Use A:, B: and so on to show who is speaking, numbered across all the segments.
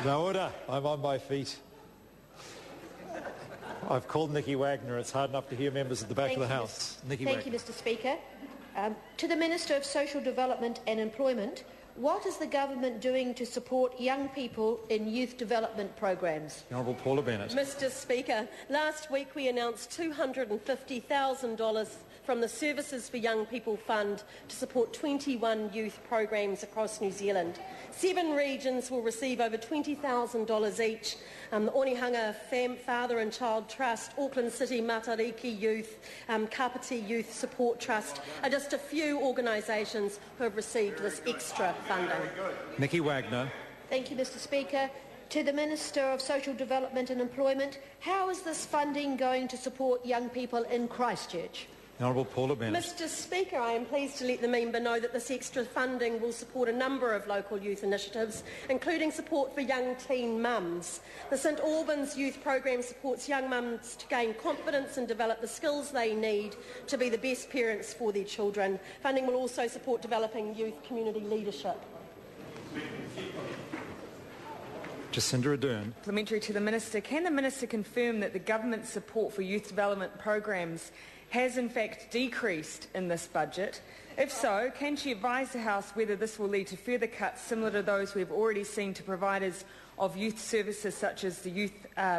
A: No order. I'm on my feet. I've called Nicky Wagner. It's hard enough to hear members at the back of the House. Nicky Wagner.
B: Thank you, Mr Speaker. To the Minister of Social Development and Employment, what is the government doing to support young people in youth development programs?
A: The Honourable Paula Bennett.
C: Mr Speaker, last week we announced $250,000 from the Services for Young People Fund to support 21 youth programs across New Zealand. 7 regions will receive over $20,000 each. The Onehunga Father and Child Trust, Auckland City Matariki Youth, Kapiti Youth Support Trust are just a few organisations who have received this extra funding.
A: Nicky Wagner.
B: Thank you, Mr Speaker. To the Minister of Social Development and Employment, how is this funding going to support young people in Christchurch?
A: The Honourable Paula Bennett.
C: Mr Speaker, I am pleased to let the member know that this extra funding will support a number of local youth initiatives, including support for young teen mums. The St Albans Youth Programme supports young mums to gain confidence and develop the skills they need to be the best parents for their children. Funding will also support developing youth community leadership.
A: Jacinda Ardern.
D: Supplementary to the Minister. Can the Minister confirm that the government's support for youth development programs has in fact decreased in this budget? If so, can she advise the House whether this will lead to further cuts similar to those we have already seen to providers of youth services such as the Youth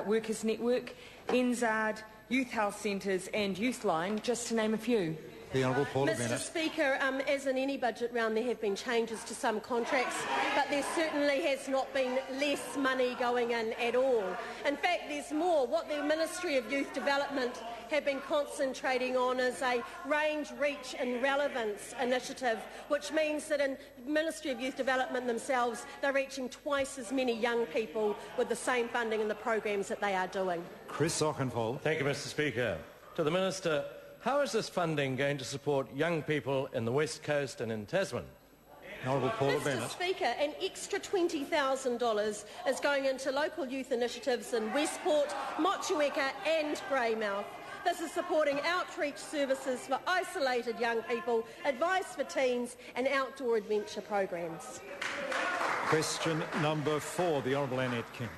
D: Workers Network, NZARD, Youth Health Centres and Youthline, just to name a few?
A: The Honourable Paula
C: Mr
A: Bennett.
C: Speaker, as in any budget round, there have been changes to some contracts, but there certainly has not been less money going in at all. In fact, there's more. What the Ministry of Youth Development have been concentrating on is a range, reach and relevance initiative, which means that in the Ministry of Youth Development themselves, they're reaching twice as many young people with the same funding in the programs that they are doing.
A: Chris Ockenvold.
E: Thank you, Mr Speaker. To the Minister, how is this funding going to support young people in the West Coast and in Tasman?
A: Honourable Paula
C: Mr
A: Bennett.
C: Speaker, an extra $20,000 is going into local youth initiatives in Westport, Motueka and Greymouth. This is supporting outreach services for isolated young people, advice for teens and outdoor adventure programs.
A: Question number 4, the Honourable Annette King.